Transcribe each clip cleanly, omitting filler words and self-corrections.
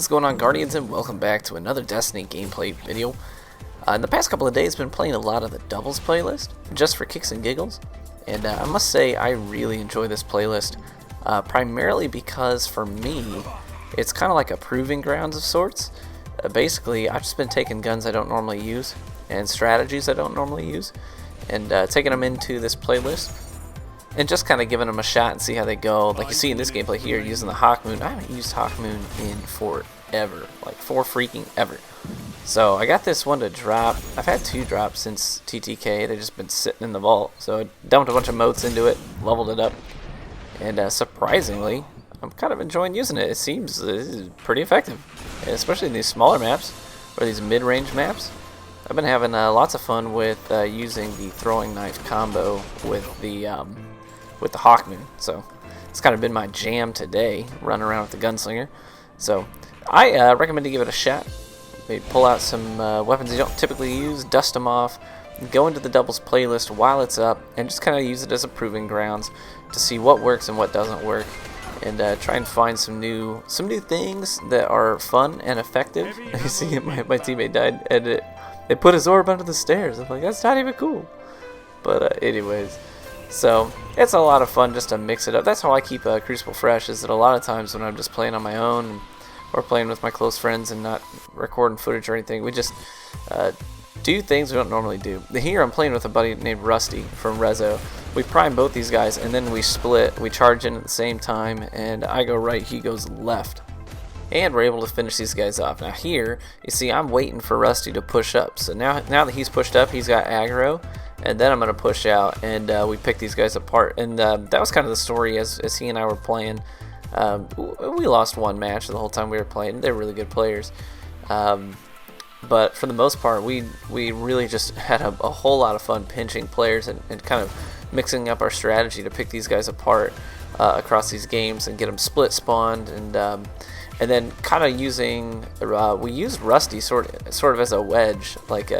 What is going on, Guardians, and welcome back to another Destiny gameplay video. In the past couple of days, I've been playing a lot of the doubles playlist, just for kicks and giggles, and I must say I really enjoy this playlist, primarily because for me, it's kind of like a proving grounds of sorts. Basically, I've just been taking guns I don't normally use, and strategies I don't normally use, and taking them into this playlist, and just kind of giving them a shot and see how they go. Like you see in this gameplay here, using the Hawk Moon. I haven't used Hawk Moon in forever, like for freaking ever. So I got this one to drop. I've had two drops since TTK. They've just been sitting in the vault. So I dumped a bunch of motes into it, leveled it up, and surprisingly, I'm kind of enjoying using it. It seems pretty effective, especially in these smaller maps or these mid-range maps. I've been having lots of fun with using the throwing knife combo with the Hawk Moon. So it's kind of been my jam today, running around with the gunslinger. So I recommend to give it a shot. Maybe pull out some weapons you don't typically use, dust them off, go into the doubles playlist while it's up, and just kind of use it as a proving grounds to see what works and what doesn't work, and try and find some new things that are fun and effective. You see, my teammate died, and they put his orb under the stairs. I'm like, that's not even cool. But anyways, so it's a lot of fun just to mix it up. That's how I keep Crucible fresh, is that a lot of times when I'm just playing on my own or playing with my close friends and not recording footage or anything, we just do things we don't normally do. Here I'm playing with a buddy named Rusty from Rezo. We prime both these guys, and then we split. We charge in at the same time, and I go right, he goes left. And we're able to finish these guys off. Now here, you see, I'm waiting for Rusty to push up. So now that he's pushed up, he's got aggro, and then I'm going to push out, and we pick these guys apart. And that was kind of the story as he and I were playing. We lost one match the whole time we were playing. They're really good players. But for the most part, we really just had a whole lot of fun pinching players and kind of mixing up our strategy to pick these guys apart across these games and get them split spawned, and then kind of using we used Rusty sort of as a wedge. Like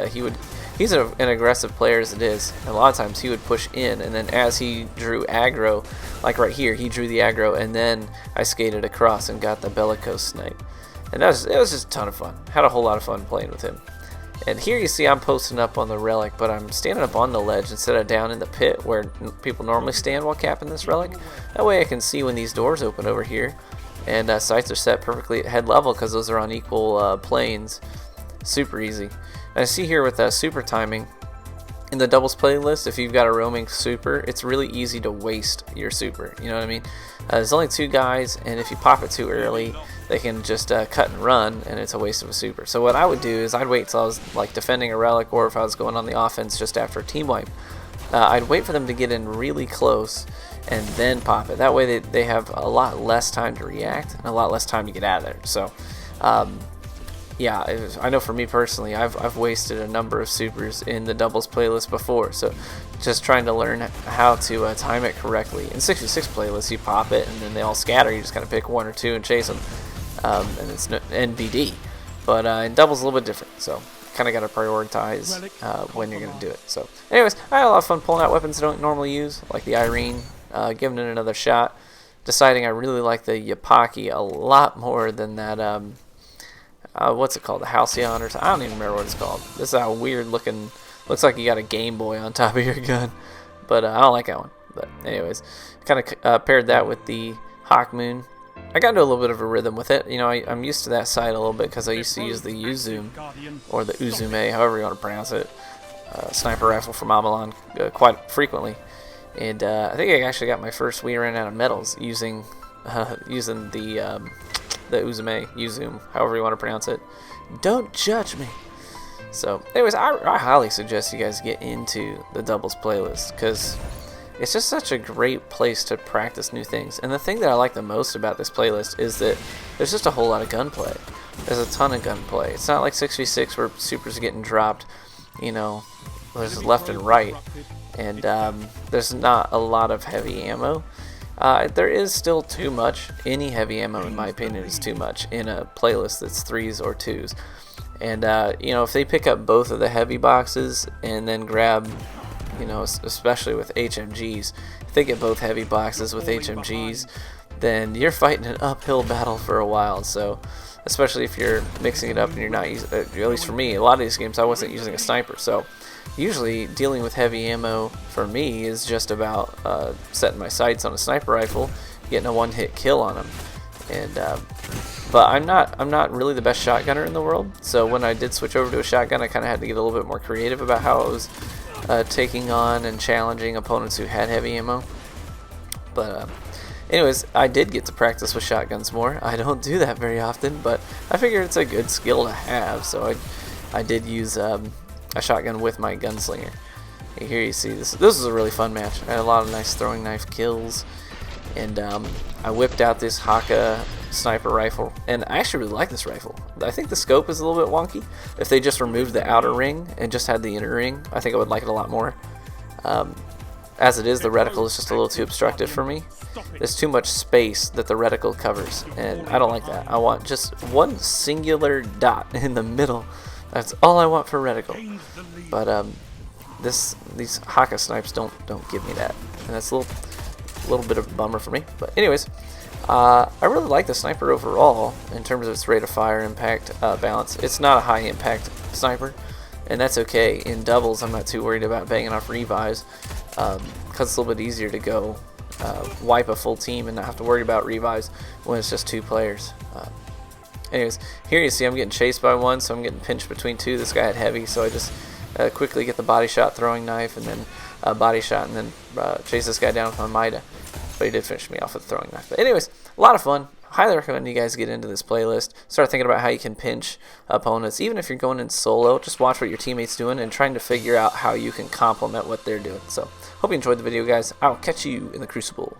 he's an aggressive player as it is, and a lot of times he would push in, and then as he drew aggro, like right here, he drew the aggro, and then I skated across and got the bellicose snipe. And it was just a ton of fun. Had a whole lot of fun playing with him. And here you see I'm posting up on the relic, but I'm standing up on the ledge instead of down in the pit where people normally stand while capping this relic. That way I can see when these doors open over here. And sights are set perfectly at head level because those are on equal planes. Super easy. And I see here with super timing, in the doubles playlist, if you've got a roaming super, it's really easy to waste your super. You know what I mean? There's only two guys, and if you pop it too early, they can just cut and run, and it's a waste of a super. So what I would do is I'd wait till I was like defending a relic, or if I was going on the offense just after a team wipe, I'd wait for them to get in really close and then pop it. That way they have a lot less time to react and a lot less time to get out of there. So yeah, I know for me personally, I've wasted a number of supers in the doubles playlist before, so just trying to learn how to time it correctly. In 66 playlists, you pop it, and then they all scatter. You just kind of pick one or two and chase them, and it's NBD. But in doubles, a little bit different, so kind of got to prioritize when you're going to do it. So anyways, I had a lot of fun pulling out weapons I don't normally use, like the Irene, giving it another shot, deciding I really like the Yapaki a lot more than that what's it called, the Halcyon or something? I don't even remember what it's called. This is a weird looking, looks like you got a Game Boy on top of your gun, but I don't like that one. But anyways, kind of paired that with the Hawk Moon. I got into a little bit of a rhythm with it. You know, I'm used to that side a little bit because I used to use the Uzoom, or the Uzume, however you want to pronounce it, sniper rifle from Amalon quite frequently. And I think I actually got my first we ran out of medals using the Uzume, however you want to pronounce it. Don't judge me. So anyways, I highly suggest you guys get into the doubles playlist because it's just such a great place to practice new things. And the thing that I like the most about this playlist is that there's just a whole lot of gunplay. There's a ton of gunplay. It's not like 6v6 where supers are getting dropped, you know, there's left and right, and there's not a lot of heavy ammo. There is still too much. Any heavy ammo, in my opinion, is too much in a playlist that's 3s or 2s. And, you know, if they pick up both of the heavy boxes and then grab, you know, especially with HMGs, if they get both heavy boxes with HMGs, then you're fighting an uphill battle for a while. So especially if you're mixing it up and you're not using, at least for me, a lot of these games I wasn't using a sniper. So usually dealing with heavy ammo for me is just about setting my sights on a sniper rifle, getting a one-hit kill on them. And but I'm not really the best shotgunner in the world. So when I did switch over to a shotgun, I kind of had to get a little bit more creative about how I was taking on and challenging opponents who had heavy ammo. But anyways, I did get to practice with shotguns more. I don't do that very often, but I figure it's a good skill to have. So I did use a shotgun with my gunslinger. Here you see this. This was a really fun match. I had a lot of nice throwing knife kills, and I whipped out this Haka sniper rifle, and I actually really like this rifle. I think the scope is a little bit wonky. If they just removed the outer ring and just had the inner ring, I think I would like it a lot more. As it is, the reticle is just a little too obstructive for me. There's too much space that the reticle covers, and I don't like that. I want just one singular dot in the middle. That's all I want for reticle. But these Haka snipes don't give me that, and that's a little bit of a bummer for me. But anyways, I really like the sniper overall in terms of its rate of fire, impact, balance. It's not a high impact sniper, and that's okay. In doubles, I'm not too worried about banging off revives, because it's a little bit easier to go wipe a full team and not have to worry about revives when it's just two players. Anyways, here you see I'm getting chased by one, so I'm getting pinched between two. This guy had heavy, so I just quickly get the body shot, throwing knife, and then body shot, and then chase this guy down with my Mida. But he did finish me off with a throwing knife. But anyways, a lot of fun. Highly recommend you guys get into this playlist. Start thinking about how you can pinch opponents. Even if you're going in solo, just watch what your teammate's doing and trying to figure out how you can complement what they're doing. So, hope you enjoyed the video, guys. I'll catch you in the Crucible.